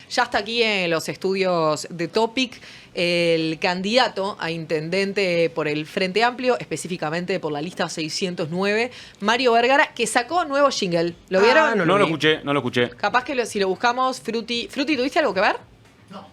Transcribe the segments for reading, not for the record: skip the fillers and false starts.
Ya está aquí en los estudios de Topic el candidato a intendente por el Frente Amplio, específicamente por la lista 609, Mario Vergara, que sacó nuevo jingle. ¿Lo vieron? No lo escuché. Capaz que si lo buscamos, Fruti, ¿tuviste algo que ver?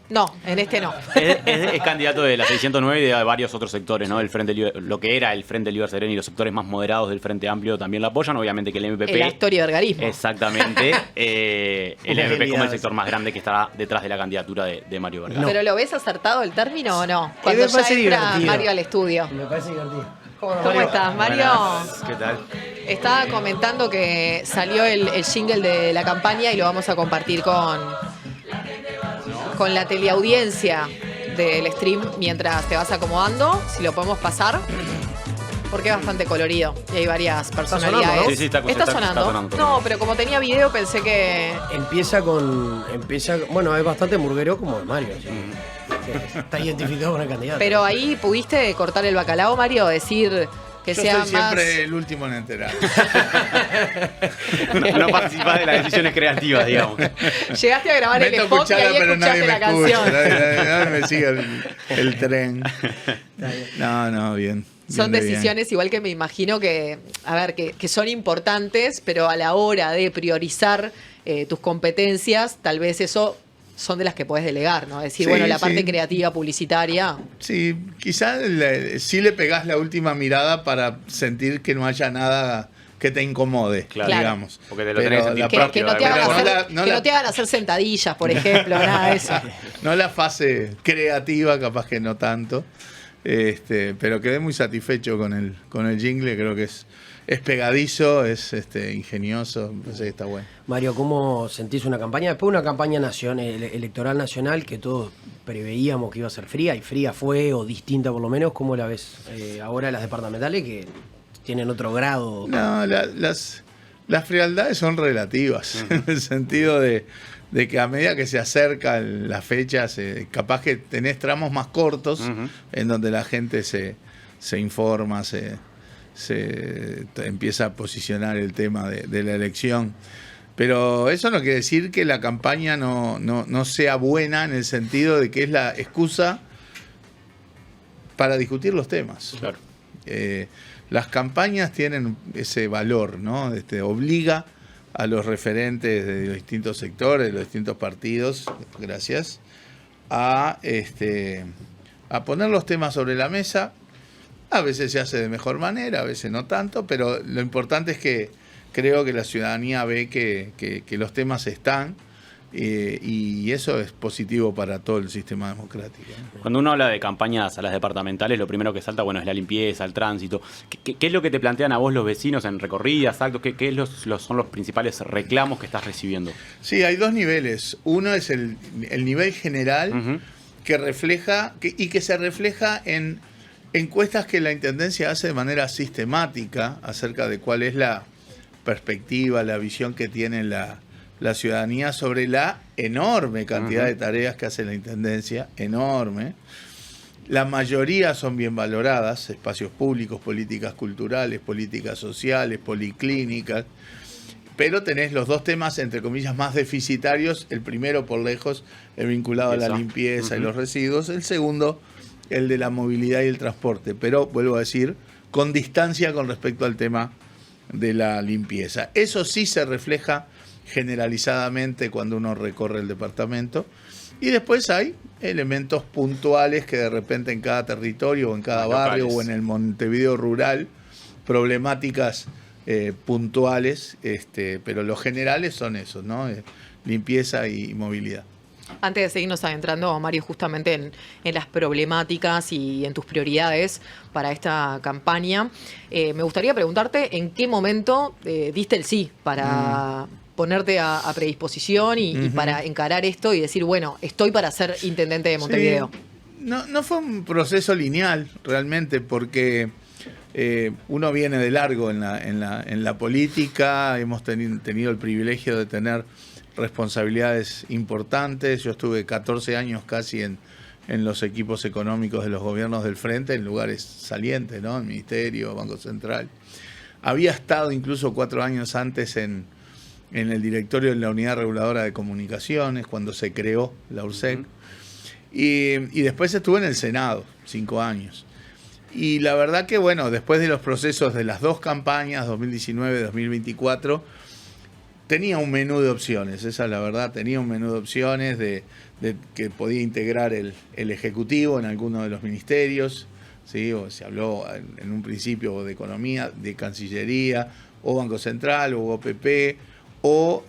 No, en este no. Es candidato de la 609 y de varios otros sectores, ¿no? El Frente lo que era el Frente Libre Sereno y los sectores más moderados del Frente Amplio también lo apoyan. Obviamente que el MPP... La historia de vergarismo. Exactamente. El MPP como el sector más grande que estará detrás de la candidatura de Mario Vergara. ¿Pero lo ves acertado el término o no? Cuando ya entra divertido. Mario al estudio. Me parece divertido. ¿Cómo estás, Mario? Buenas. ¿Qué tal? Estaba comentando que salió el jingle de la campaña y lo vamos a compartir con la teleaudiencia del stream mientras te vas acomodando, si lo podemos pasar, porque es bastante colorido y hay varias personalidades. sonando, ¿no? Sí, ¿Está sonando? No, pero como tenía video pensé que... Empieza, bueno, es bastante murguero como de Mario. ¿Sí? Está identificado con el candidato. Pero ahí pudiste cortar el bacalao, Mario, decir... Que Yo sea soy más... siempre el último en enterar. No participás de las decisiones creativas, digamos. Llegaste a grabar el spot y ahí escuchaste la canción. Nadie me sigue el tren. No, bien. Son decisiones igual que me imagino que, a ver, que son importantes, pero a la hora de priorizar tus competencias, tal vez eso son de las que podés delegar, ¿no? Es decir, Sí, bueno, la parte sí. creativa, publicitaria. Sí, quizás sí le pegás la última mirada para sentir que no haya nada que te incomode, Claro. digamos. Porque te lo tenés que sentir Que no te hagan Pero hacer, que no te hagan hacer sentadillas, por ejemplo, nada de eso. No la fase creativa, capaz que no tanto. Pero quedé muy satisfecho con el jingle, creo que es pegadizo, es ingenioso, me parece que está bueno. Mario, ¿cómo sentís una campaña? Después de una campaña electoral nacional que todos preveíamos que iba a ser fría, y fría fue, o distinta por lo menos, ¿cómo la ves ahora las departamentales que tienen otro grado? No, las frialdades son relativas, en el sentido de que a medida que se acercan las fechas, capaz que tenés tramos más cortos, en donde la gente se informa, se empieza a posicionar el tema de la elección. Pero eso no quiere decir que la campaña no sea buena, en el sentido de que es la excusa para discutir los temas. Claro. Las campañas tienen ese valor, ¿no? Obliga a los referentes de los distintos sectores, de los distintos partidos, gracias, a poner los temas sobre la mesa. A veces se hace de mejor manera, a veces no tanto, pero lo importante es que creo que la ciudadanía ve que los temas están, y eso es positivo para todo el sistema democrático, ¿no? Cuando uno habla de campañas a las departamentales, lo primero que salta, bueno, es la limpieza, el tránsito. ¿Qué es lo que te plantean a vos los vecinos en recorridas, actos? ¿Qué son los principales reclamos que estás recibiendo? Sí, hay dos niveles. Uno es el nivel general, que refleja y que se refleja en encuestas que la Intendencia hace de manera sistemática acerca de cuál es la perspectiva, la visión que tiene la ciudadanía sobre la enorme cantidad de tareas que hace la Intendencia, enorme. La mayoría son bien valoradas: espacios públicos, políticas culturales, políticas sociales, policlínicas. Pero tenés los dos temas, entre comillas, más deficitarios. El primero, por lejos, el vinculado a la limpieza y los residuos. El segundo, el de la movilidad y el transporte. Pero, vuelvo a decir, con distancia con respecto al tema de la limpieza. Eso sí se refleja generalizadamente cuando uno recorre el departamento. Y después hay elementos puntuales que de repente en cada territorio o en cada barrio locales, o en el Montevideo rural, problemáticas puntuales, pero los generales son esos, ¿no? Limpieza y movilidad. Antes de seguirnos adentrando, Mario, justamente en las problemáticas y en tus prioridades para esta campaña, me gustaría preguntarte en qué momento diste el sí para ponerte a predisposición y para encarar esto y decir, bueno, estoy para ser intendente de Montevideo. Sí. No fue un proceso lineal realmente, porque uno viene de largo en la política. Hemos tenido el privilegio de tener responsabilidades importantes. Yo estuve 14 años casi en los equipos económicos de los gobiernos del Frente, en lugares salientes, ¿no? El Ministerio, Banco Central. Había estado incluso 4 años antes en en el directorio de la Unidad Reguladora de Comunicaciones, cuando se creó la URSEC. Y después estuve en el Senado, 5 años. Y la verdad que, bueno, después de los procesos de las 2 campañas, 2019-2024, tenía un menú de opciones, esa es la verdad, tenía un menú de opciones de que podía integrar el Ejecutivo en alguno de los ministerios, ¿sí? O se habló en un principio de Economía, de Cancillería, o Banco Central, o OPP, o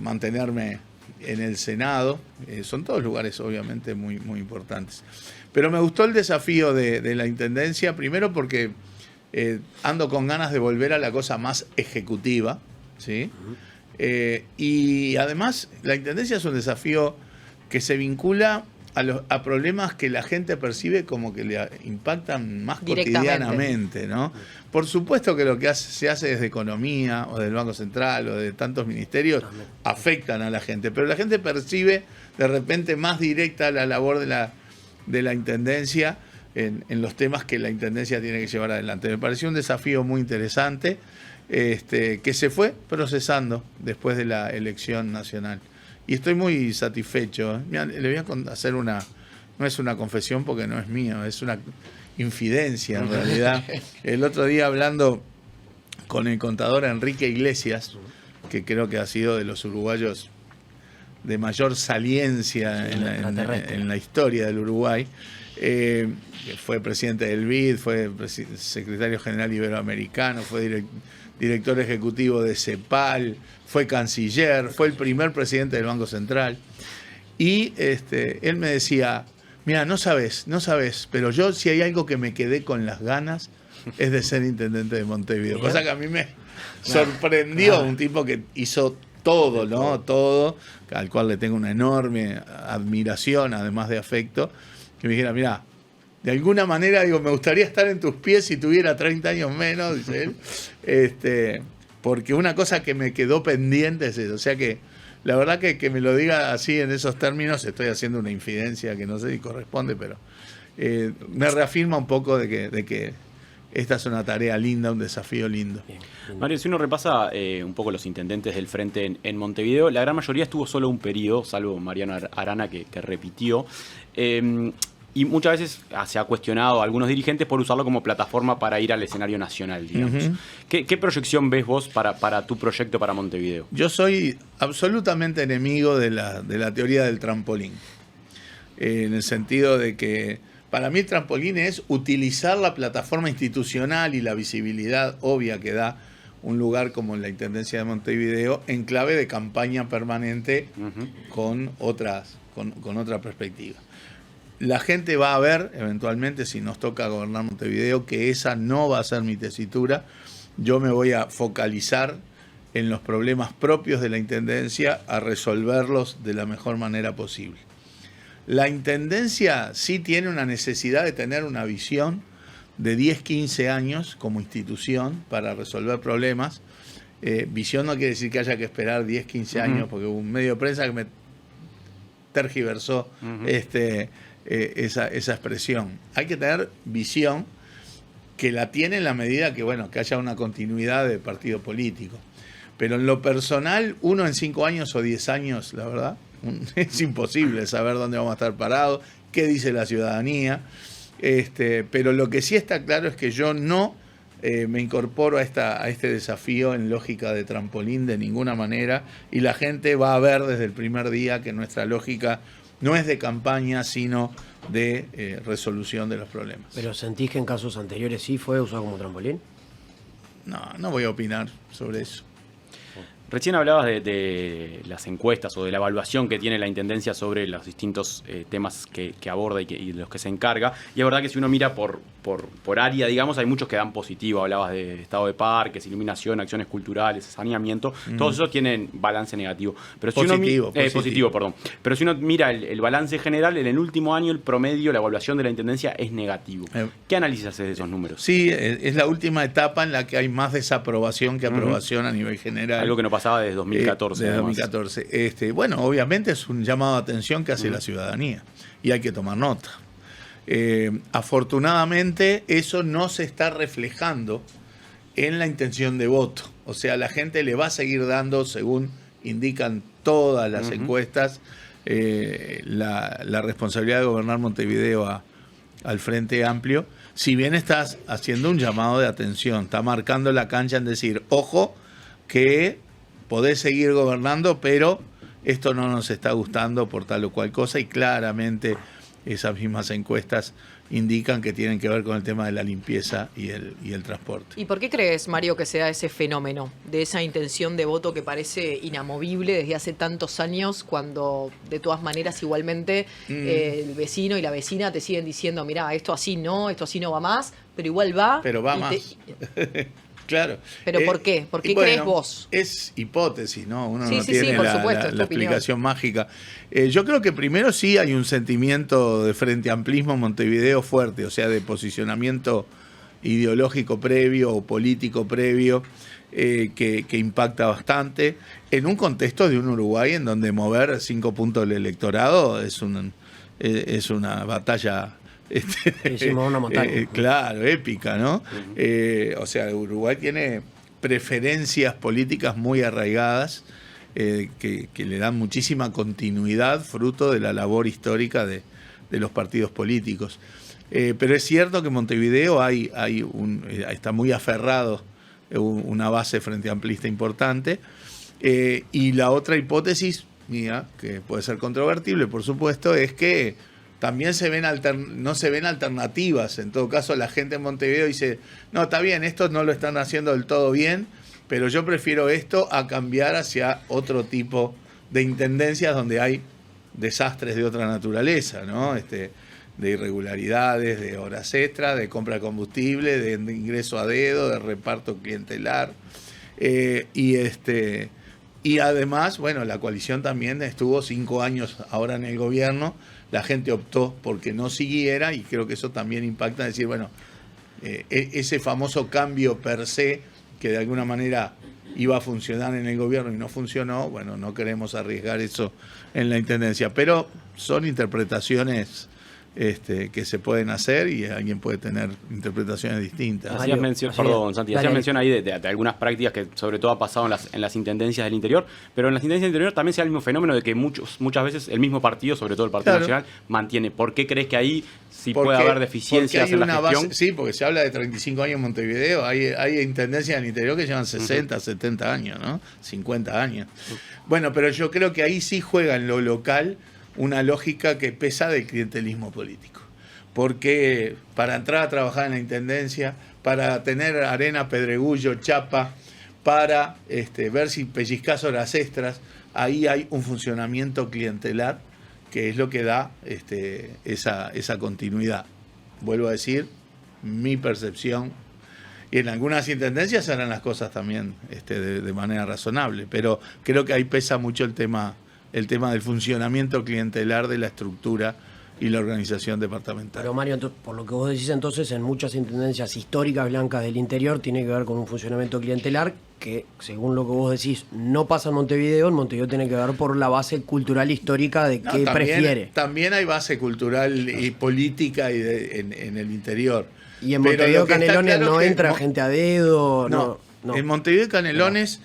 mantenerme en el Senado. Son todos lugares obviamente muy, muy importantes. Pero me gustó el desafío de la Intendencia, primero porque ando con ganas de volver a la cosa más ejecutiva, ¿sí? Y además la Intendencia es un desafío que se vincula a problemas que la gente percibe como que le impactan más cotidianamente, ¿no? Por supuesto que lo que se hace desde Economía o del Banco Central o de tantos ministerios afectan a la gente, pero la gente percibe de repente más directa la labor de la Intendencia en los temas que la Intendencia tiene que llevar adelante. Me pareció un desafío muy interesante que se fue procesando después de la elección nacional. Y estoy muy satisfecho. Mirá, le voy a hacer no es una confesión porque no es mío, es una infidencia en realidad. El otro día hablando con el contador Enrique Iglesias, que creo que ha sido de los uruguayos de mayor saliencia en la historia del Uruguay, fue presidente del BID, fue secretario general iberoamericano, fue director ejecutivo de CEPAL, fue canciller, fue el primer presidente del Banco Central. Y él me decía, mira, no sabes, pero yo si hay algo que me quedé con las ganas es de ser intendente de Montevideo. Cosa que a mí me sorprendió, un tipo que hizo todo, ¿no? Todo, al cual le tengo una enorme admiración, además de afecto, que me dijera, mira, de alguna manera, digo, me gustaría estar en tus pies si tuviera 30 años menos, dice él, porque una cosa que me quedó pendiente es eso. O sea que, la verdad que me lo diga así en esos términos, estoy haciendo una infidencia que no sé si corresponde, pero me reafirma un poco de que esta es una tarea linda, un desafío lindo. Mario, si uno repasa un poco los intendentes del frente en Montevideo, la gran mayoría estuvo solo un periodo, salvo Mariano Arana que repitió. Y muchas veces se ha cuestionado a algunos dirigentes por usarlo como plataforma para ir al escenario nacional, digamos. ¿Qué proyección ves vos para tu proyecto para Montevideo? Yo soy absolutamente enemigo de la teoría del trampolín. En el sentido de que para mí el trampolín es utilizar la plataforma institucional y la visibilidad obvia que da un lugar como la Intendencia de Montevideo en clave de campaña permanente con otra perspectiva. La gente va a ver, eventualmente, si nos toca gobernar Montevideo, que esa no va a ser mi tesitura. Yo me voy a focalizar en los problemas propios de la Intendencia, a resolverlos de la mejor manera posible. La Intendencia sí tiene una necesidad de tener una visión de 10, 15 años como institución para resolver problemas. Visión no quiere decir que haya que esperar 10, 15 años, porque hubo un medio de prensa que me tergiversó esa expresión. Hay que tener visión, que la tiene en la medida que, bueno, que haya una continuidad de partido político. Pero en lo personal, uno en 5 años o 10 años, la verdad, es imposible saber dónde vamos a estar parados, qué dice la ciudadanía. Pero lo que sí está claro es que yo no me incorporo a este desafío en lógica de trampolín de ninguna manera, y la gente va a ver desde el primer día que nuestra lógica no es de campaña, sino de resolución de los problemas. ¿Pero sentís que en casos anteriores sí fue usado como trampolín? No voy a opinar sobre eso. Recién hablabas de las encuestas o de la evaluación que tiene la Intendencia sobre los distintos temas que aborda y de los que se encarga. Y es verdad que si uno mira por área, digamos, hay muchos que dan positivo. Hablabas de estado de parques, iluminación, acciones culturales, saneamiento. Todos esos tienen balance negativo. Pero si positivo, perdón. Pero si uno mira el balance general, en el último año el promedio, la evaluación de la Intendencia es negativo. ¿Qué análisis haces de esos números? Sí, es la última etapa en la que hay más desaprobación que aprobación a nivel general. Algo que no pasaba desde 2014. Desde 2014. Bueno, obviamente es un llamado de atención que hace la ciudadanía y hay que tomar nota. Afortunadamente eso no se está reflejando en la intención de voto. O sea, la gente le va a seguir dando, según indican todas las encuestas, la responsabilidad de gobernar Montevideo al Frente Amplio, si bien estás haciendo un llamado de atención, está marcando la cancha en decir, ojo, que podés seguir gobernando, pero esto no nos está gustando por tal o cual cosa, y claramente esas mismas encuestas indican que tienen que ver con el tema de la limpieza y el transporte. ¿Y por qué crees, Mario, que se da ese fenómeno de esa intención de voto que parece inamovible desde hace tantos años, cuando de todas maneras igualmente el vecino y la vecina te siguen diciendo, mirá, esto así no va más, pero igual va? Pero va más. Claro. ¿Pero por qué? ¿Por qué crees vos? Es hipótesis, ¿no? Uno sí, no sí, tiene sí, por supuesto, la explicación mágica. Yo creo que primero sí hay un sentimiento de frente amplismo en Montevideo fuerte, o sea, de posicionamiento ideológico previo o político previo que impacta bastante en un contexto de un Uruguay en donde mover 5 puntos del electorado es una batalla... Hicimos una montaña. Claro, épica, ¿no? O sea, Uruguay tiene preferencias políticas muy arraigadas que le dan muchísima continuidad, fruto de la labor histórica de los partidos políticos. Pero es cierto que en Montevideo está muy aferrado una base frente amplista importante. Y la otra hipótesis mía, que puede ser controvertible, por supuesto, es que también no se ven alternativas. En todo caso, la gente en Montevideo dice, no, está bien, estos no lo están haciendo del todo bien, pero yo prefiero esto a cambiar hacia otro tipo de intendencias donde hay desastres de otra naturaleza, ¿no? De irregularidades, de horas extras, de compra de combustible, de ingreso a dedo, de reparto clientelar. Y además, bueno, la coalición también estuvo 5 años ahora en el gobierno. La gente optó porque no siguiera, y creo que eso también impacta en decir, bueno, ese famoso cambio per se, que de alguna manera iba a funcionar en el gobierno y no funcionó, bueno, no queremos arriesgar eso en la intendencia. Pero son interpretaciones que se pueden hacer y alguien puede tener interpretaciones distintas. Hacías mención, perdón, Santi, hacías mención ahí de algunas prácticas que sobre todo ha pasado en las intendencias del interior, pero en las intendencias del interior también se da el mismo fenómeno de que muchas veces el mismo partido, sobre todo el Partido Nacional, mantiene. ¿Por qué crees que ahí sí puede haber deficiencias en la gestión? Sí, porque se habla de 35 años en Montevideo, hay intendencias del interior que llevan 60, 70 años, ¿no? 50 años. Bueno, pero yo creo que ahí sí juega en lo local una lógica que pesa del clientelismo político. Porque para entrar a trabajar en la intendencia, para tener arena, pedregullo, chapa, para ver si pellizcas horas extras, ahí hay un funcionamiento clientelar que es lo que da esa continuidad. Vuelvo a decir, mi percepción, y en algunas intendencias se harán las cosas también de manera razonable, pero creo que ahí pesa mucho el tema del funcionamiento clientelar de la estructura y la organización departamental. Pero Mario, por lo que vos decís entonces, en muchas intendencias históricas blancas del interior tiene que ver con un funcionamiento clientelar que, según lo que vos decís, no pasa en Montevideo tiene que ver por la base cultural histórica de qué prefiere. También hay base cultural y política en el interior. Y en Montevideo Canelones no entra gente a dedo. No. En Montevideo Canelones...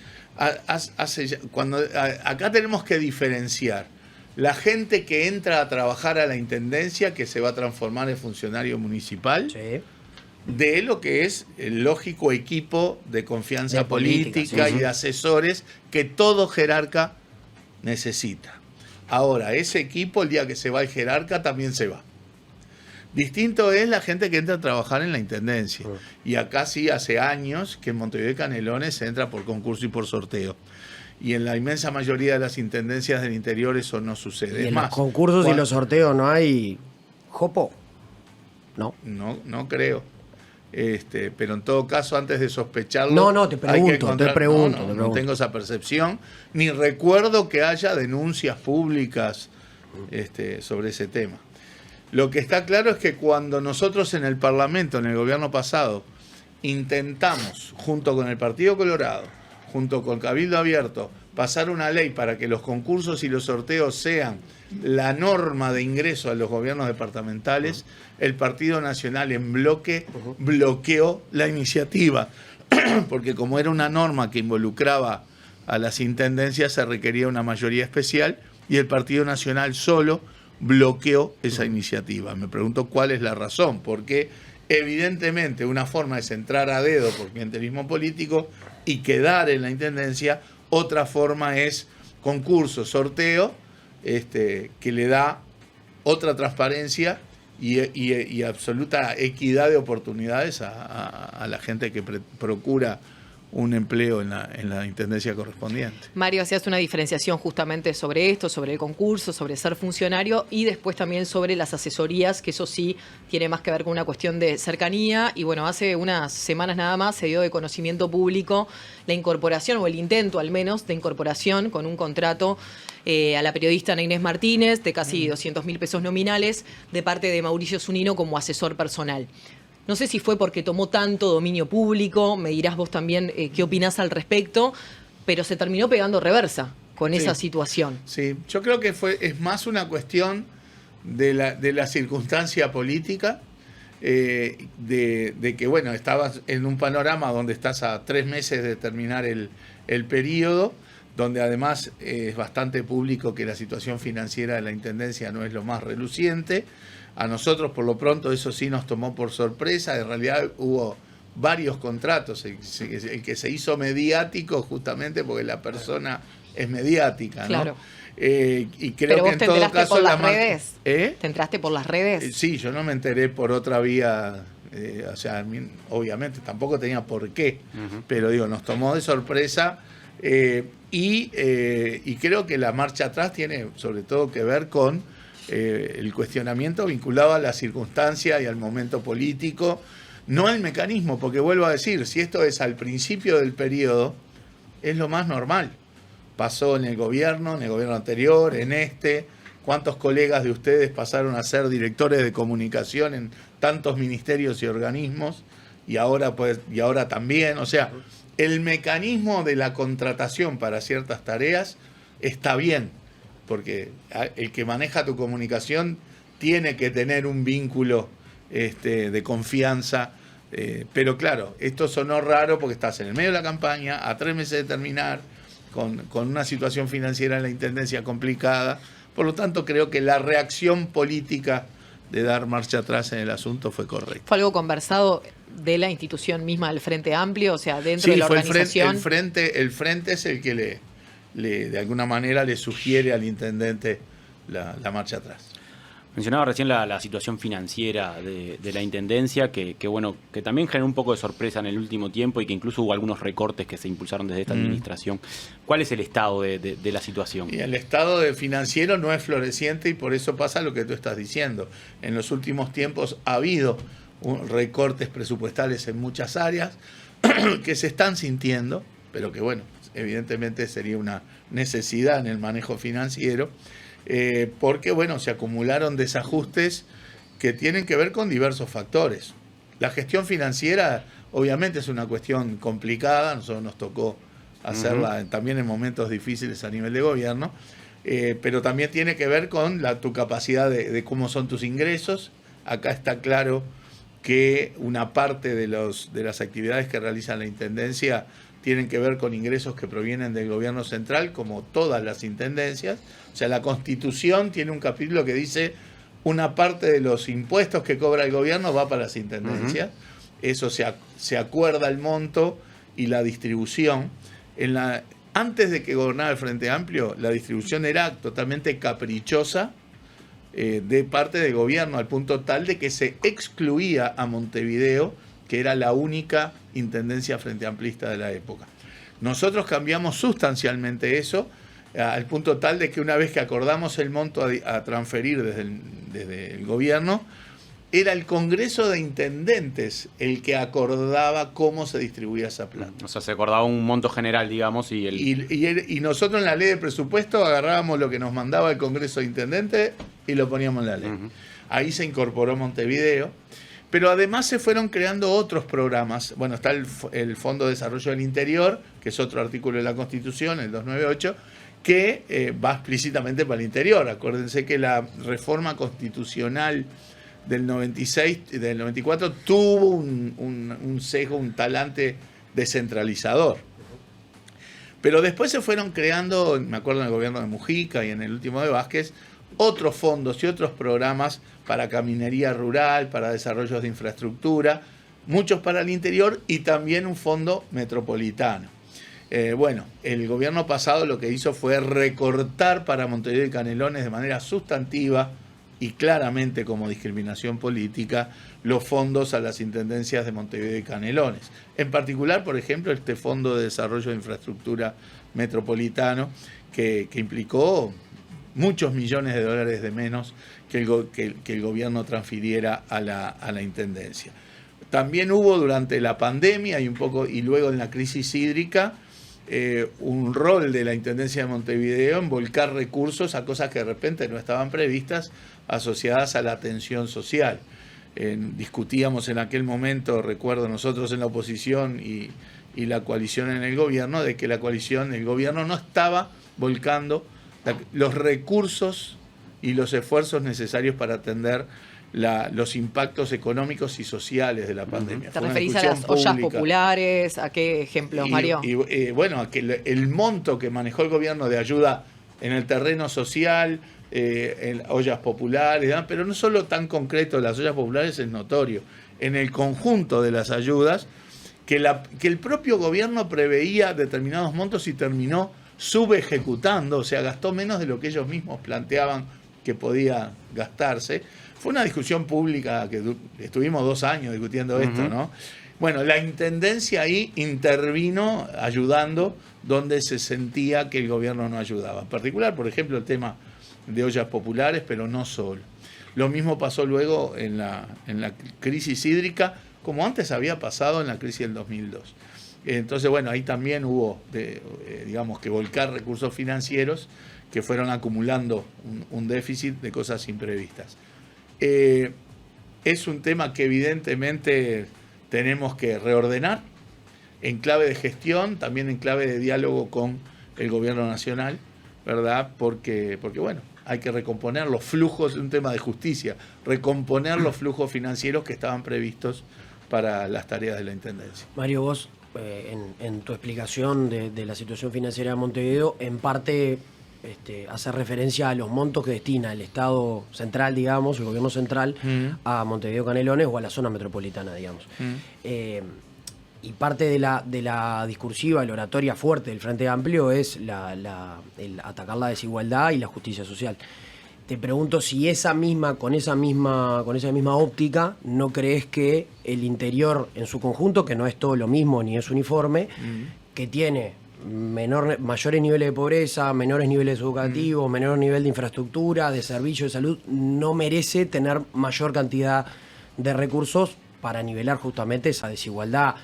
acá tenemos que diferenciar la gente que entra a trabajar a la intendencia, que se va a transformar en funcionario municipal, sí, de lo que es el lógico equipo de confianza política, sí, y de asesores que todo jerarca necesita. Ahora, ese equipo, el día que se va el jerarca, también se va. Distinto es la gente que entra a trabajar en la intendencia. Y acá sí hace años que en Montevideo Canelones se entra por concurso y por sorteo. Y en la inmensa mayoría de las intendencias del interior eso no sucede. ¿Y en los concursos y los sorteos no hay jopo? No. No creo. Pero en todo caso, antes de sospecharlo... No, te pregunto. No tengo esa percepción. Ni recuerdo que haya denuncias públicas sobre ese tema. Lo que está claro es que cuando nosotros en el Parlamento, en el gobierno pasado, intentamos, junto con el Partido Colorado, junto con Cabildo Abierto, pasar una ley para que los concursos y los sorteos sean la norma de ingreso a los gobiernos departamentales, el Partido Nacional en bloque bloqueó la iniciativa. porque como era una norma que involucraba a las intendencias, se requería una mayoría especial y el Partido Nacional solo bloqueó esa iniciativa. Me pregunto cuál es la razón, porque evidentemente una forma es entrar a dedo por clientelismo político y quedar en la intendencia, otra forma es concurso, sorteo, que le da otra transparencia y absoluta equidad de oportunidades a la gente que procura un empleo en la intendencia correspondiente. Mario, hacías una diferenciación justamente sobre esto, sobre el concurso, sobre ser funcionario y después también sobre las asesorías, que eso sí tiene más que ver con una cuestión de cercanía. Y bueno, hace unas semanas nada más se dio de conocimiento público la incorporación, o el intento al menos, de incorporación con un contrato a la periodista Ana Inés Martínez de casi 200.000 pesos nominales de parte de Mauricio Zunino como asesor personal. No sé si fue porque tomó tanto dominio público, me dirás vos también qué opinás al respecto, pero se terminó pegando reversa con esa situación. Sí, yo creo que es más una cuestión de la circunstancia política, de que, bueno, estabas en un panorama donde estás a 3 meses de terminar el periodo, donde además es bastante público que la situación financiera de la Intendencia no es lo más reluciente. A nosotros, por lo pronto, eso sí nos tomó por sorpresa. En realidad hubo varios contratos, el que se hizo mediático justamente porque la persona es mediática, ¿no? Claro. Y creo ¿Pero que vos en te todo enteraste caso por las redes? ¿Eh? ¿Te enteraste por las redes? Sí, yo no me enteré por otra vía, o sea, obviamente tampoco tenía por qué, pero digo, nos tomó de sorpresa y creo que la marcha atrás tiene sobre todo que ver con el cuestionamiento vinculado a la circunstancia y al momento político, no al mecanismo, porque vuelvo a decir, si esto es al principio del periodo, es lo más normal. Pasó en el gobierno anterior, en ¿cuántos colegas de ustedes pasaron a ser directores de comunicación en tantos ministerios y organismos? Y ahora también, o sea, el mecanismo de la contratación para ciertas tareas está bien, porque el que maneja tu comunicación tiene que tener un vínculo de confianza, pero claro, esto sonó raro porque estás en el medio de la campaña, a 3 meses de terminar, con una situación financiera en la Intendencia complicada. Por lo tanto, creo que la reacción política de dar marcha atrás en el asunto fue correcta. ¿Fue algo conversado de la institución misma del Frente Amplio? O sea, dentro de la organización. El frente es el que de alguna manera le sugiere al intendente la marcha atrás. Mencionaba recién la situación financiera de la Intendencia, que bueno, que también generó un poco de sorpresa en el último tiempo y que incluso hubo algunos recortes que se impulsaron desde esta administración. ¿Cuál es el estado de la situación? Y el estado financiero no es floreciente y por eso pasa lo que tú estás diciendo. En los últimos tiempos ha habido recortes presupuestales en muchas áreas que se están sintiendo, pero que bueno, evidentemente sería una necesidad en el manejo financiero. Porque bueno, se acumularon desajustes que tienen que ver con diversos factores. La gestión financiera obviamente es una cuestión complicada, a nosotros nos tocó hacerla también en momentos difíciles a nivel de gobierno, pero también tiene que ver con tu capacidad de cómo son tus ingresos. Acá está claro que una parte de las actividades que realiza la Intendencia tienen que ver con ingresos que provienen del gobierno central, como todas las intendencias. O sea, la Constitución tiene un capítulo que dice una parte de los impuestos que cobra el gobierno va para las intendencias. Eso se acuerda el monto y la distribución. Antes de que gobernara el Frente Amplio, la distribución era totalmente caprichosa de parte del gobierno, al punto tal de que se excluía a Montevideo, que era la única intendencia frente amplista de la época. Nosotros cambiamos sustancialmente eso, al punto tal de que una vez que acordamos el monto a transferir desde el gobierno, era el Congreso de Intendentes el que acordaba cómo se distribuía esa plata. O sea, se acordaba un monto general, digamos, y nosotros en la ley de presupuesto agarrábamos lo que nos mandaba el Congreso de Intendentes y lo poníamos en la ley. Ahí se incorporó Montevideo. Pero además se fueron creando otros programas. Bueno, está el Fondo de Desarrollo del Interior, que es otro artículo de la Constitución, el 298, que va explícitamente para el interior. Acuérdense que la reforma constitucional del 96, del 94, tuvo un sesgo, un talante descentralizador. Pero después se fueron creando, me acuerdo en el gobierno de Mujica y en el último de Vázquez, otros fondos y otros programas para caminería rural, para desarrollos de infraestructura, muchos para el interior y también un fondo metropolitano. Bueno, el gobierno pasado lo que hizo fue recortar para Montevideo y Canelones de manera sustantiva y claramente como discriminación política los fondos a las intendencias de Montevideo y Canelones. En particular, por ejemplo, este Fondo de Desarrollo de Infraestructura Metropolitano que implicó muchos millones de dólares de menos que el gobierno transfiriera a la intendencia. También hubo durante la pandemia y luego en la crisis hídrica un rol de la Intendencia de Montevideo en volcar recursos a cosas que de repente no estaban previstas asociadas a la atención social. Discutíamos en aquel momento, recuerdo nosotros en la oposición y la coalición en el gobierno, de que el gobierno no estaba volcando los recursos y los esfuerzos necesarios para atender los impactos económicos y sociales de la pandemia. ¿Te referís a las ollas populares? ¿A qué ejemplos, Mario? Bueno, a que el monto que manejó el gobierno de ayuda en el terreno social, en ollas populares, ¿no? Pero no solo tan concreto, las ollas populares es notorio. En el conjunto de las ayudas, que el propio gobierno preveía determinados montos y terminó subejecutando, o sea, gastó menos de lo que ellos mismos planteaban que podía gastarse. Fue una discusión pública que estuvimos 2 años discutiendo esto, ¿no? Bueno, la intendencia ahí intervino ayudando donde se sentía que el gobierno no ayudaba. En particular, por ejemplo, el tema de ollas populares, pero no solo. Lo mismo pasó luego en la crisis hídrica, como antes había pasado en la crisis del 2002. Entonces, bueno, ahí también hubo, digamos, que volcar recursos financieros que fueron acumulando un déficit de cosas imprevistas. Es un tema que evidentemente tenemos que reordenar en clave de gestión, también en clave de diálogo con el gobierno nacional, ¿verdad? Porque bueno, hay que recomponer los flujos, es un tema de justicia, recomponer los flujos financieros que estaban previstos para las tareas de la Intendencia. Mario, vos, en tu explicación de la situación financiera de Montevideo, en parte hace referencia a los montos que destina el Estado central, digamos, el gobierno central, a Montevideo Canelones o a la zona metropolitana, digamos. Y parte de la discursiva, la oratoria fuerte del Frente Amplio es el atacar la desigualdad y la justicia social. Te pregunto si con esa misma óptica, ¿no crees que el interior en su conjunto, que no es todo lo mismo ni es uniforme, que tiene mayores niveles de pobreza, menores niveles educativos, menor nivel de infraestructura, de servicios de salud, no merece tener mayor cantidad de recursos para nivelar justamente esa desigualdad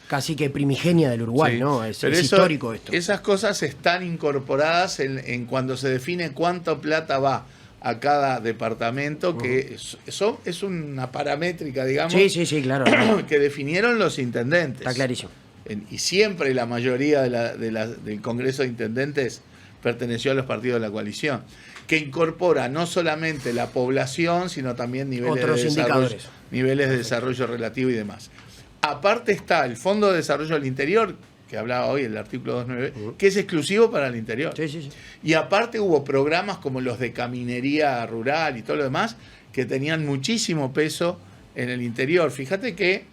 casi que primigenia del Uruguay, sí, ¿no? Es histórico esto. Esas cosas están incorporadas en cuando se define cuánta plata va a cada departamento, que es una paramétrica, digamos, sí, claro, que definieron los intendentes. Está clarísimo. Y siempre la mayoría del Congreso de Intendentes perteneció a los partidos de la coalición, que incorpora no solamente la población, sino también niveles de desarrollo relativo y demás. Aparte está el Fondo de Desarrollo del Interior, que hablaba hoy el artículo 29, que es exclusivo para el interior. Sí. Y aparte hubo programas como los de caminería rural y todo lo demás, que tenían muchísimo peso en el interior. Fíjate que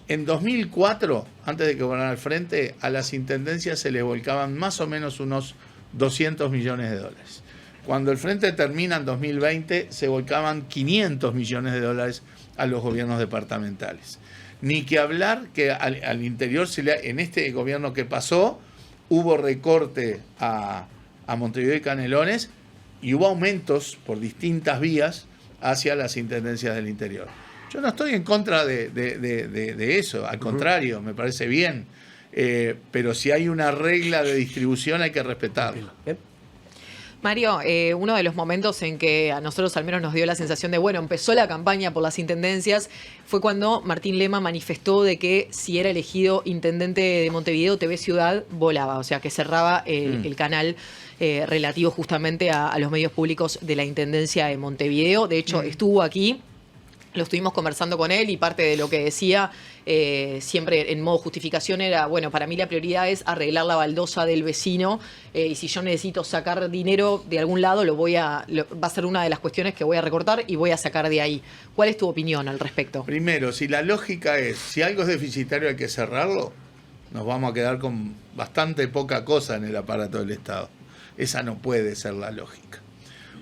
en 2004, antes de que gobernara el Frente, a las intendencias se les volcaban más o menos unos 200 millones de dólares. Cuando el Frente termina en 2020, se volcaban 500 millones de dólares a los gobiernos departamentales. Ni que hablar que al interior, en este gobierno que pasó, hubo recorte a Montevideo y Canelones y hubo aumentos por distintas vías hacia las intendencias del interior. Yo no estoy en contra de eso, al contrario, me parece bien, pero si hay una regla de distribución hay que respetarla. Mario, uno de los momentos en que a nosotros al menos nos dio la sensación de, bueno, empezó la campaña por las intendencias, fue cuando Martín Lema manifestó de que si era elegido intendente de Montevideo, TV Ciudad volaba, o sea, que cerraba el canal relativo justamente a los medios públicos de la Intendencia de Montevideo. De hecho, estuvo aquí Lo estuvimos conversando con él y parte de lo que decía siempre en modo justificación era, bueno, para mí la prioridad es arreglar la baldosa del vecino y si yo necesito sacar dinero de algún lado, va a ser una de las cuestiones que voy a recortar y voy a sacar de ahí. ¿Cuál es tu opinión al respecto? Primero, si la lógica es, si algo es deficitario hay que cerrarlo, nos vamos a quedar con bastante poca cosa en el aparato del Estado. Esa no puede ser la lógica.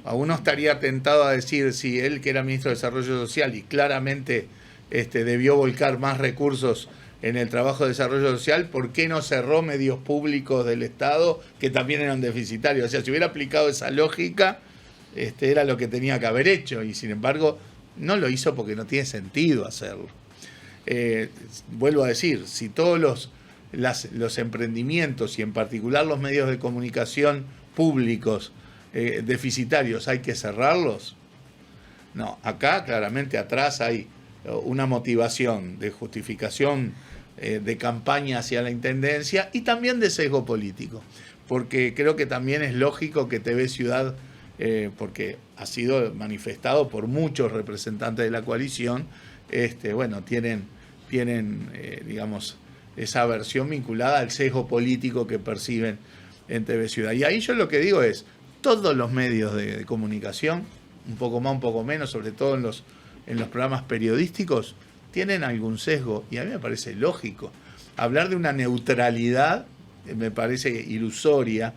A uno estaría tentado a decir, si él que era ministro de Desarrollo Social y claramente debió volcar más recursos en el trabajo de desarrollo social, ¿por qué no cerró medios públicos del Estado que también eran deficitarios? O sea, si hubiera aplicado esa lógica, era lo que tenía que haber hecho y sin embargo no lo hizo porque no tiene sentido hacerlo. Vuelvo a decir, si todos los emprendimientos y en particular los medios de comunicación públicos deficitarios hay que cerrarlos. No, acá claramente atrás hay una motivación de justificación de campaña hacia la intendencia y también de sesgo político, porque creo que también es lógico que TV Ciudad, porque ha sido manifestado por muchos representantes de la coalición, bueno, tienen digamos, esa versión vinculada al sesgo político que perciben en TV Ciudad. Y ahí yo lo que digo es, todos los medios de comunicación, un poco más, un poco menos, sobre todo en los programas periodísticos, tienen algún sesgo y a mí me parece lógico. Hablar de una neutralidad me parece ilusoria.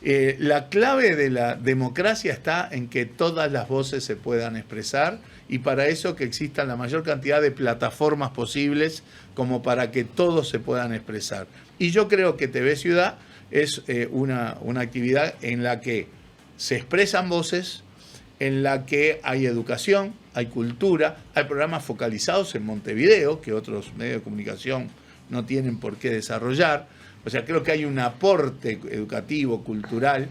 La clave de la democracia está en que todas las voces se puedan expresar y para eso que existan la mayor cantidad de plataformas posibles como para que todos se puedan expresar. Y yo creo que TV Ciudad es una actividad en la que se expresan voces, en la que hay educación, hay cultura, hay programas focalizados en Montevideo, que otros medios de comunicación no tienen por qué desarrollar. O sea, creo que hay un aporte educativo, cultural.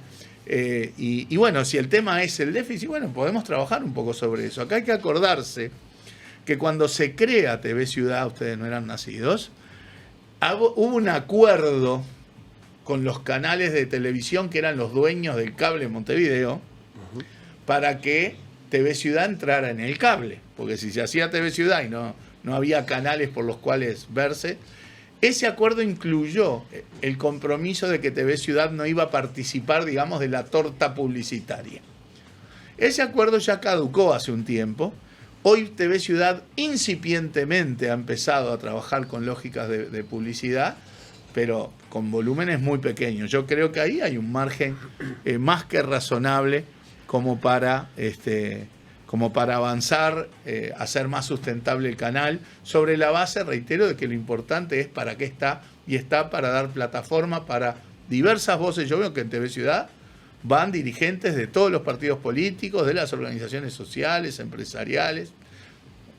Y bueno, si el tema es el déficit, bueno, podemos trabajar un poco sobre eso. Acá hay que acordarse que cuando se crea TV Ciudad, ustedes no eran nacidos, hubo un acuerdo con los canales de televisión que eran los dueños del cable en Montevideo, para que TV Ciudad entrara en el cable, porque si se hacía TV Ciudad y no había canales por los cuales verse, ese acuerdo incluyó el compromiso de que TV Ciudad no iba a participar, digamos, de la torta publicitaria. Ese acuerdo ya caducó hace un tiempo. Hoy TV Ciudad incipientemente ha empezado a trabajar con lógicas de publicidad, pero con volúmenes muy pequeños. Yo creo que ahí hay un margen más que razonable como para avanzar, hacer más sustentable el canal, sobre la base, reitero, de que lo importante es para qué está, y está para dar plataforma para diversas voces. Yo veo que en TV Ciudad van dirigentes de todos los partidos políticos, de las organizaciones sociales, empresariales.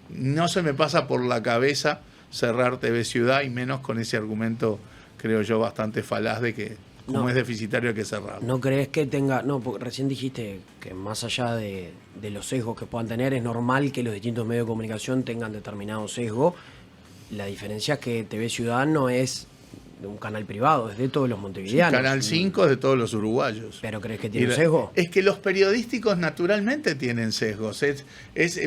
No se me pasa por la cabeza cerrar TV Ciudad, y menos con ese argumento, creo yo, bastante falaz de que como es deficitario hay que cerrarlo. ¿No crees que tenga...? No, porque recién dijiste que más allá de los sesgos que puedan tener, es normal que los distintos medios de comunicación tengan determinado sesgo. La diferencia es que TV Ciudad no es de un canal privado, es de todos los montevideanos. Canal 5 es de todos los uruguayos. ¿Pero crees que tiene un sesgo? Es que los periodísticos naturalmente tienen sesgos.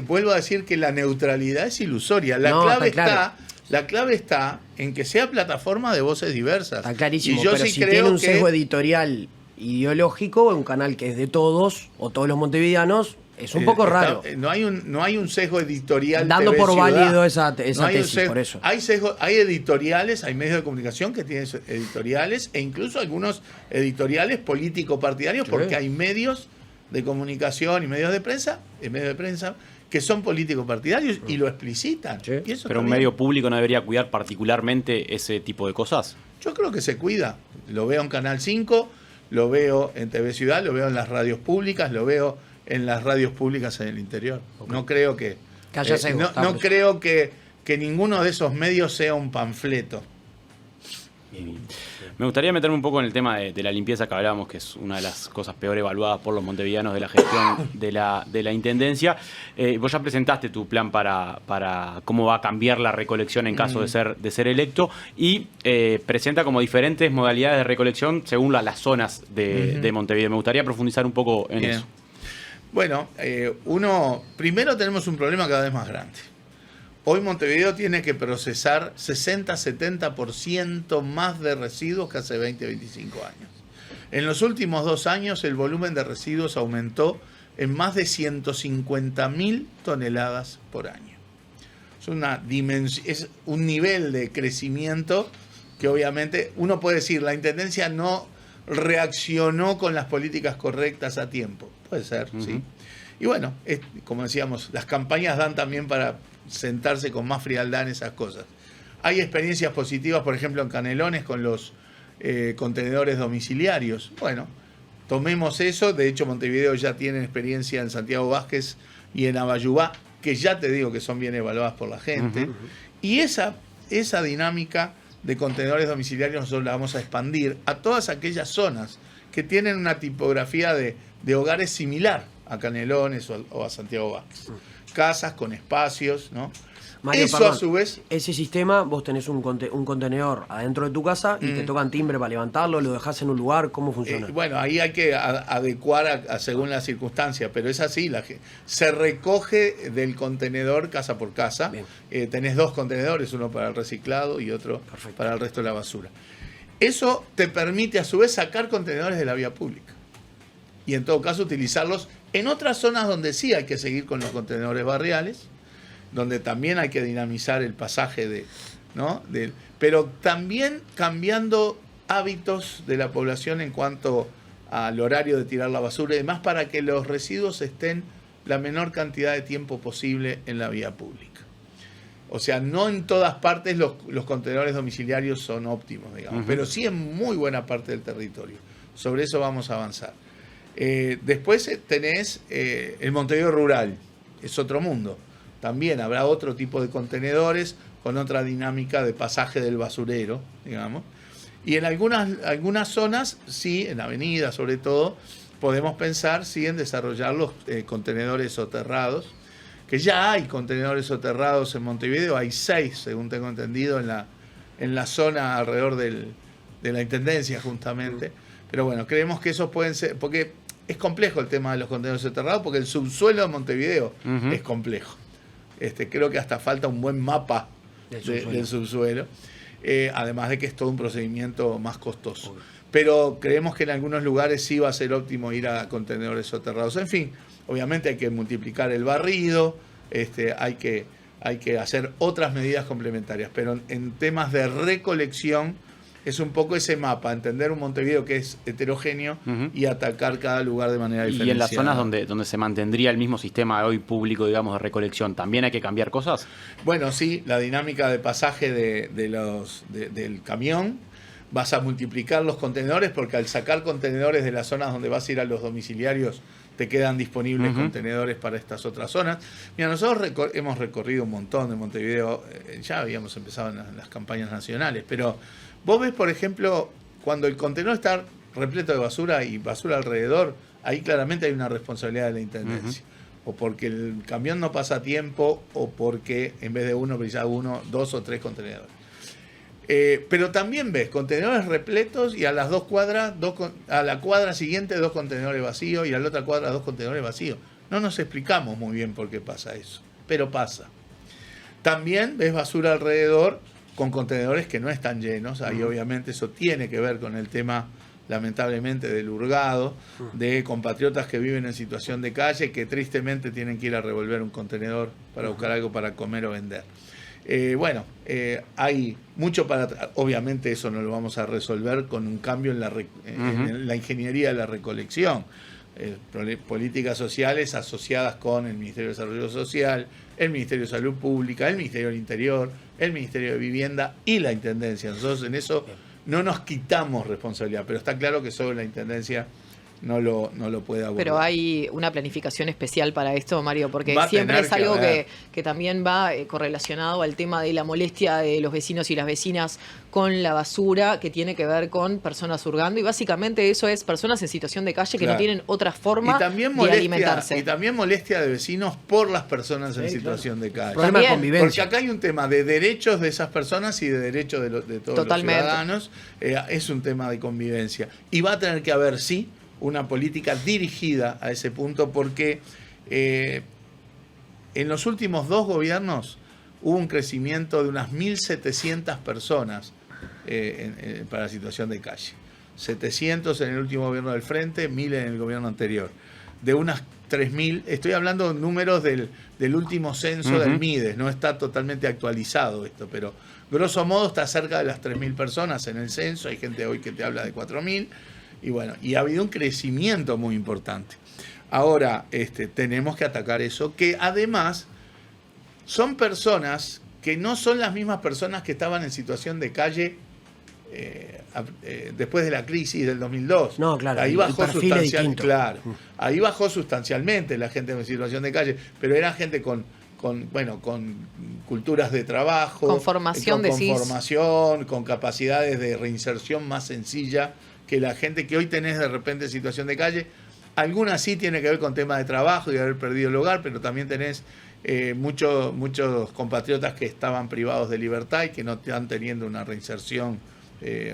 Vuelvo a decir que la neutralidad es ilusoria. La clave está en que sea plataforma de voces diversas. Está clarísimo, y yo pero sí si creo tiene un que sesgo editorial ideológico, un canal que es de todos, o todos los montevideanos, es un poco raro. No hay un sesgo editorial. Dando TV por Ciudad. válido esa No tesis, por eso. Hay editoriales, hay medios de comunicación que tienen editoriales, e incluso algunos editoriales político-partidarios, porque hay medios de comunicación y medios de prensa que son político-partidarios y lo explicitan. Sí. Y eso ¿Pero un medio público no debería cuidar particularmente ese tipo de cosas? Yo creo que se cuida. Lo veo en Canal 5, lo veo en TV Ciudad, lo veo en las radios públicas, lo veo en las radios públicas en el interior. Okay. No creo que haya sesgo, no creo que ninguno de esos medios sea un panfleto. Bien. Me gustaría meterme un poco en el tema de la limpieza que hablábamos, que es una de las cosas peor evaluadas por los montevideanos de la gestión de la intendencia. Vos ya presentaste tu plan para cómo va a cambiar la recolección en caso de ser electo, y presenta como diferentes modalidades de recolección según las zonas de Montevideo. Me gustaría profundizar un poco en eso. Bueno, primero tenemos un problema cada vez más grande. Hoy Montevideo tiene que procesar 60-70% más de residuos que hace 20-25 años. En los últimos 2 años el volumen de residuos aumentó en más de 150.000 toneladas por año. Es un nivel de crecimiento que obviamente uno puede decir, la Intendencia no reaccionó con las políticas correctas a tiempo. Puede ser, sí. Y bueno, como decíamos, las campañas dan también para sentarse con más frialdad en esas cosas. Hay experiencias positivas, por ejemplo, en Canelones con los contenedores domiciliarios. Bueno, tomemos eso. De hecho, Montevideo ya tiene experiencia en Santiago Vázquez y en Abayubá, que ya te digo que son bien evaluadas por la gente. Y esa dinámica de contenedores domiciliarios nosotros la vamos a expandir a todas aquellas zonas que tienen una tipografía de hogares similar a Canelones o a Santiago Vázquez. Casas con espacios, ¿no? Mario, Eso perdón, a su vez... Ese sistema, vos tenés un contenedor adentro de tu casa y te tocan timbre para levantarlo, lo dejás en un lugar, ¿cómo funciona? Bueno, ahí hay que adecuar según la circunstancia, pero es así, se recoge del contenedor casa por casa. Tenés 2 contenedores, uno para el reciclado y otro para el resto de la basura. Eso te permite a su vez sacar contenedores de la vía pública y en todo caso utilizarlos en otras zonas donde sí hay que seguir con los contenedores barriales, donde también hay que dinamizar el pasaje pero también cambiando hábitos de la población en cuanto al horario de tirar la basura y demás, para que los residuos estén la menor cantidad de tiempo posible en la vía pública. O sea, no en todas partes los contenedores domiciliarios son óptimos, digamos, pero sí en muy buena parte del territorio. Sobre eso vamos a avanzar. Después tenés el Montevideo rural, es otro mundo. También habrá otro tipo de contenedores con otra dinámica de pasaje del basurero, digamos. Y en algunas zonas, sí, en avenidas sobre todo, podemos pensar sí en desarrollar los contenedores soterrados, que ya hay contenedores soterrados en Montevideo, hay 6, según tengo entendido, en la zona alrededor de la Intendencia justamente. Pero bueno, creemos que esos pueden ser, porque es complejo el tema de los contenedores soterrados, porque el subsuelo de Montevideo es complejo. Creo que hasta falta un buen mapa del subsuelo, además de que es todo un procedimiento más costoso. Pero creemos que en algunos lugares sí va a ser óptimo ir a contenedores soterrados. En fin, obviamente hay que multiplicar el barrido, hay que hacer otras medidas complementarias, pero en temas de recolección es un poco ese mapa, entender un Montevideo que es heterogéneo y atacar cada lugar de manera diferenciada. Y en las zonas donde se mantendría el mismo sistema hoy público, digamos, de recolección, ¿también hay que cambiar cosas? Bueno, sí, la dinámica de pasaje del camión, vas a multiplicar los contenedores, porque al sacar contenedores de las zonas donde vas a ir a los domiciliarios, te quedan disponibles contenedores para estas otras zonas. Mira, nosotros hemos recorrido un montón de Montevideo, ya habíamos empezado en las campañas nacionales, pero vos ves, por ejemplo, cuando el contenedor está repleto de basura y basura alrededor, ahí claramente hay una responsabilidad de la Intendencia. O porque el camión no pasa a tiempo, o porque en vez de uno precisa 1, 2 o 3 contenedores. Pero también ves contenedores repletos y a las 2 cuadras, a la cuadra siguiente 2 contenedores vacíos y a la otra cuadra 2 contenedores vacíos. No nos explicamos muy bien por qué pasa eso, pero pasa. También ves basura alrededor con contenedores que no están llenos. Ahí obviamente eso tiene que ver con el tema, lamentablemente, del hurgado, de compatriotas que viven en situación de calle, que tristemente tienen que ir a revolver un contenedor para buscar algo para comer o vender. Hay mucho para... Obviamente eso no lo vamos a resolver con un cambio en la ingeniería de la recolección. Políticas sociales asociadas con el Ministerio de Desarrollo Social, el Ministerio de Salud Pública, el Ministerio del Interior, el Ministerio de Vivienda y la Intendencia. Nosotros en eso no nos quitamos responsabilidad, pero está claro que sobre la Intendencia no lo puede abordar. Pero hay una planificación especial para esto, Mario, porque Va a siempre tener es algo que que también va correlacionado al tema de la molestia de los vecinos y las vecinas con la basura, que tiene que ver con personas hurgando, y básicamente eso es personas en situación de calle que no tienen otra forma de alimentarse. Y también molestia de vecinos por las personas en situación de calle. Problema de convivencia. Porque acá hay un tema de derechos de esas personas y de derechos de todos los ciudadanos. Es un tema de convivencia. Y va a tener que haber, sí, una política dirigida a ese punto, porque en los últimos 2 gobiernos hubo un crecimiento de unas 1.700 personas para la situación de calle. 700 en el último gobierno del Frente, 1.000 en el gobierno anterior. De unas 3.000, estoy hablando de números del último censo del MIDES, no está totalmente actualizado esto, pero grosso modo está cerca de las 3.000 personas en el censo, hay gente hoy que te habla de 4.000, y bueno, y ha habido un crecimiento muy importante. Ahora, tenemos que atacar eso, que además son personas que no son las mismas personas que estaban en situación de calle después de la crisis del 2002. No, claro, ahí bajó sustancialmente. Claro, ahí bajó sustancialmente la gente en situación de calle, pero era gente con culturas de trabajo, con formación, con capacidades de reinserción más sencilla que la gente que hoy tenés de repente en situación de calle. Algunas sí tiene que ver con temas de trabajo y de haber perdido el hogar, pero también tenés muchos compatriotas que estaban privados de libertad y que no están teniendo una reinserción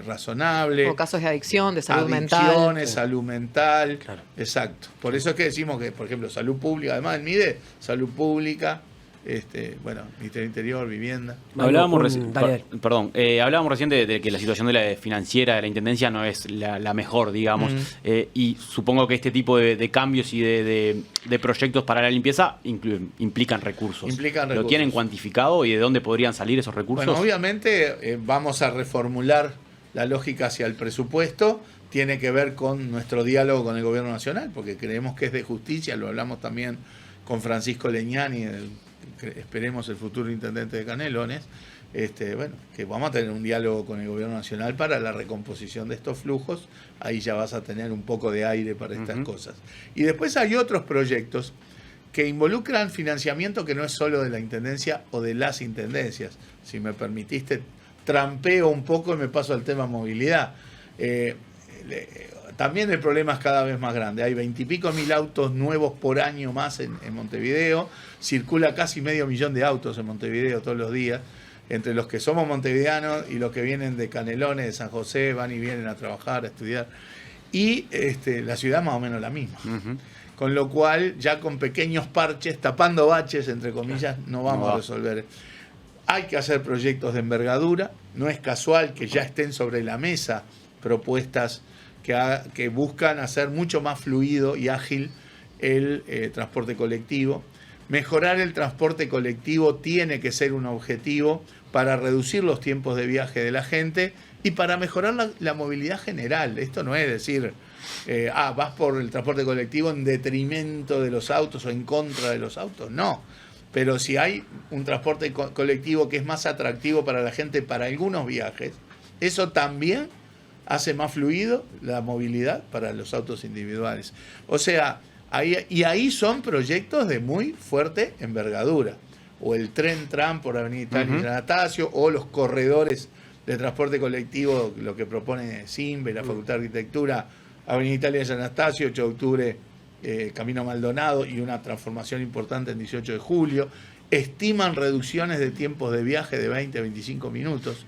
razonable. O casos de adicción, de salud Adicciones, mental. salud mental. Claro. Exacto. Por eso es que decimos que, por ejemplo, salud pública, además del MIDE, salud pública, Ministerio del Interior, vivienda. Hablábamos Dale. hablábamos recién de que la situación de la financiera de la Intendencia no es la mejor, digamos, y supongo que este tipo de cambios y de proyectos para la limpieza implican recursos. ¿Lo tienen cuantificado y de dónde podrían salir esos recursos? Bueno, obviamente vamos a reformular la lógica hacia el presupuesto. Tiene que ver con nuestro diálogo con el Gobierno Nacional, porque creemos que es de justicia, lo hablamos también con Francisco Leñani, esperemos el futuro intendente de Canelones, que vamos a tener un diálogo con el Gobierno Nacional para la recomposición de estos flujos. Ahí ya vas a tener un poco de aire para estas cosas. Y después hay otros proyectos que involucran financiamiento que no es solo de la Intendencia o de las Intendencias. Si me permitiste, trampeo un poco y me paso al tema movilidad. También el problema es cada vez más grande. Hay 20 y pico mil autos nuevos por año más en Montevideo. Circula casi 500.000 de autos en Montevideo todos los días. Entre los que somos montevideanos y los que vienen de Canelones, de San José, van y vienen a trabajar, a estudiar. Y la ciudad más o menos la misma. Con lo cual, ya con pequeños parches, tapando baches, entre comillas, no vamos a resolver. Hay que hacer proyectos de envergadura. No es casual que ya estén sobre la mesa propuestas que buscan hacer mucho más fluido y ágil el transporte colectivo. Mejorar el transporte colectivo tiene que ser un objetivo para reducir los tiempos de viaje de la gente y para mejorar la movilidad general. Esto no es decir, vas por el transporte colectivo en detrimento de los autos o en contra de los autos. No. Pero si hay un transporte colectivo que es más atractivo para la gente para algunos viajes, eso también hace más fluido la movilidad para los autos individuales. O sea, ahí son proyectos de muy fuerte envergadura. O el tren-tram por Avenida Italia y Anastasio, o los corredores de transporte colectivo, lo que propone SIMBE, la Facultad de Arquitectura, Avenida Italia y Anastasio, 8 de octubre, Camino Maldonado, y una transformación importante en 18 de julio. Estiman reducciones de tiempos de viaje de 20 a 25 minutos.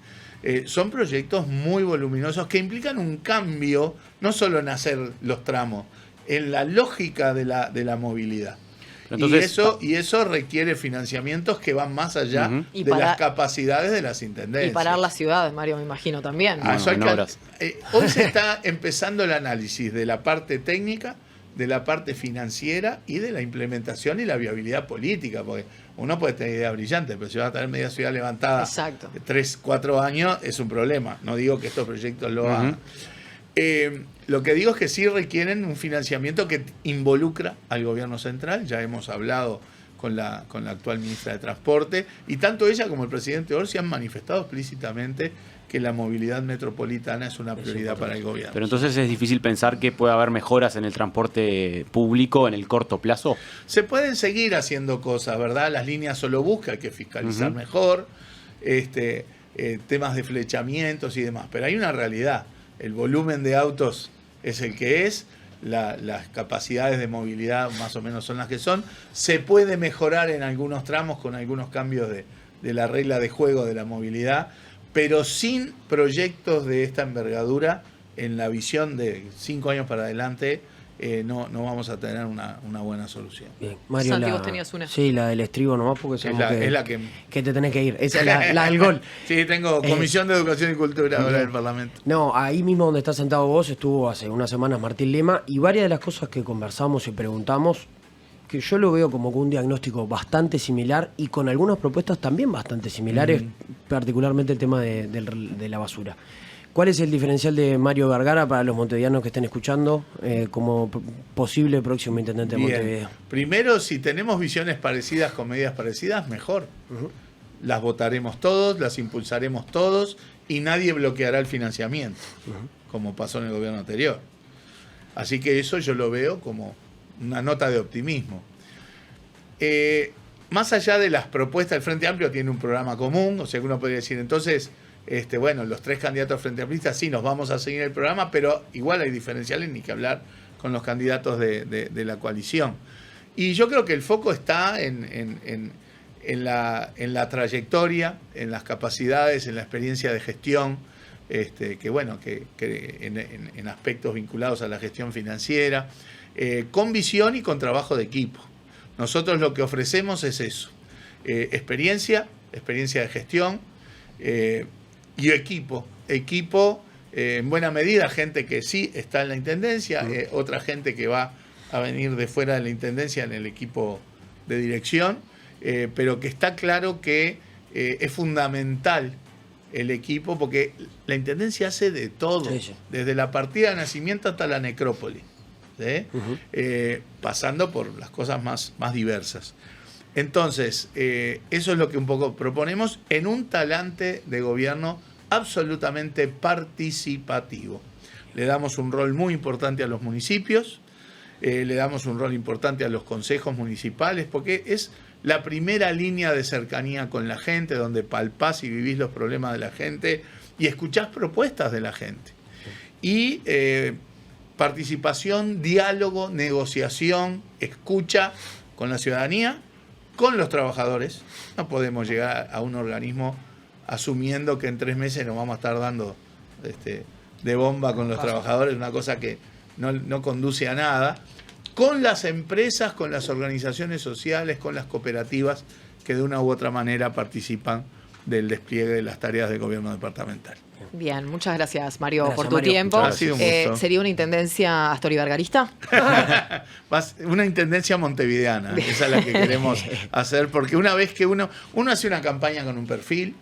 Son proyectos muy voluminosos que implican un cambio, no solo en hacer los tramos, en la lógica de la movilidad. Entonces, y eso requiere financiamientos que van más allá de las capacidades de las intendencias. Y parar las ciudades, Mario, me imagino también. Hoy se está empezando el análisis de la parte técnica, de la parte financiera y de la implementación y la viabilidad política, porque uno puede tener ideas brillantes, pero si va a tener media ciudad levantada 3, 4 años, es un problema. No digo que estos proyectos lo hagan. Lo que digo es que sí requieren un financiamiento que involucra al gobierno central. Ya hemos hablado con la actual ministra de Transporte, y tanto ella como el presidente Orsi han manifestado explícitamente que la movilidad metropolitana es una prioridad para el gobierno. Pero entonces es difícil pensar que puede haber mejoras en el transporte público en el corto plazo. Se pueden seguir haciendo cosas, ¿verdad? Las líneas solo buscan, hay que fiscalizar mejor, temas de flechamientos y demás. Pero hay una realidad. El volumen de autos es el que es, las capacidades de movilidad más o menos son las que son. Se puede mejorar en algunos tramos con algunos cambios de la regla de juego de la movilidad, pero sin proyectos de esta envergadura, en la visión de 5 años para adelante, no vamos a tener una buena solución. Bien. Mario, Santi, vos tenías una. Sí, la del estribo nomás, porque sabemos Es la que te tenés que ir. Esa es la del gol. Sí, tengo Comisión de Educación y Cultura ahora del Parlamento. No, ahí mismo donde estás sentado vos estuvo hace unas semanas Martín Lema, y varias de las cosas que conversamos y preguntamos, que yo lo veo como un diagnóstico bastante similar y con algunas propuestas también bastante similares, particularmente el tema de la basura. ¿Cuál es el diferencial de Mario Vergara para los montevideanos que estén escuchando como posible próximo intendente de Bien. Montevideo? Primero, si tenemos visiones parecidas con medidas parecidas, mejor. Las votaremos todos, las impulsaremos todos y nadie bloqueará el financiamiento, como pasó en el gobierno anterior. Así que eso yo lo veo como una nota de optimismo. Más allá de las propuestas, el Frente Amplio tiene un programa común, o sea que uno podría decir, entonces, bueno, los 3 candidatos Frente Amplistas sí nos vamos a seguir el programa, pero igual hay diferenciales, ni que hablar con los candidatos de la coalición. Y yo creo que el foco está en la trayectoria, en las capacidades, en la experiencia de gestión, que en aspectos vinculados a la gestión financiera, con visión y con trabajo de equipo. Nosotros lo que ofrecemos es eso, experiencia de gestión y equipo en buena medida, gente que sí está en la intendencia, otra gente que va a venir de fuera de la intendencia en el equipo de dirección, pero que está claro que es fundamental el equipo, porque la intendencia hace de todo, sí. Desde la partida de nacimiento hasta la necrópolis, ¿sí? Pasando por las cosas más diversas. Entonces, eso es lo que un poco proponemos en un talante de gobierno absolutamente participativo. Le damos un rol muy importante a los municipios, le damos un rol importante a los consejos municipales, porque es la primera línea de cercanía con la gente, donde palpás y vivís los problemas de la gente y escuchás propuestas de la gente. Y participación, diálogo, negociación, escucha con la ciudadanía, con los trabajadores. No podemos llegar a un organismo asumiendo que en 3 meses nos vamos a estar dando de bomba con los trabajadores, una cosa que no conduce a nada. Con las empresas, con las organizaciones sociales, con las cooperativas que de una u otra manera participan del despliegue de las tareas del gobierno departamental. Bien, muchas gracias, Mario, por tu Mario. tiempo. Ha sido un gusto. ¿Sería una intendencia astorivergarista? Una intendencia montevideana, esa es la que queremos hacer, porque una vez que uno hace una campaña con un perfil,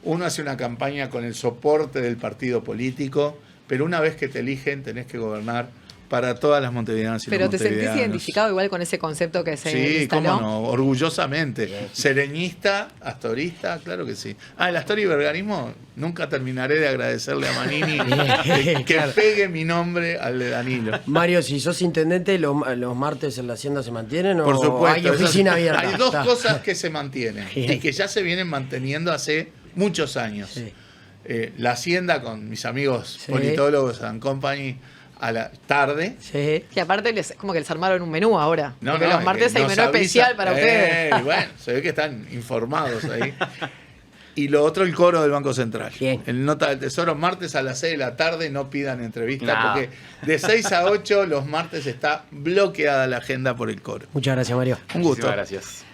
uno hace una campaña con el soporte del partido político, pero una vez que te eligen tenés que gobernar para todas las montevideanas y Pero los te sentís montevideanos. identificado igual con ese concepto que se Sí, instaló. cómo no, orgullosamente. Sereñista, astorista, claro que sí. El astoriverganismo, nunca terminaré de agradecerle a Manini que pegue mi nombre al de Danilo. Mario, si sos intendente, ¿los martes en la Hacienda se mantienen Por o supuesto. hay oficina abierta? Hay 2 cosas que se mantienen y que ya se vienen manteniendo hace muchos años. Sí. La Hacienda con mis amigos Sí. politólogos and company a la tarde. Sí. Que aparte como que les armaron un menú ahora. No, porque no, los martes hay nos menú avisa- especial para ustedes. Bueno, se ve que están informados ahí. Y lo otro, el coro del Banco Central. Bien. El Nota del Tesoro, martes a las 6 de la tarde, no pidan entrevista, No. porque de 6 a 8 los martes está bloqueada la agenda por el coro. Muchas gracias, Mario. Un gusto. Muchísimas gracias.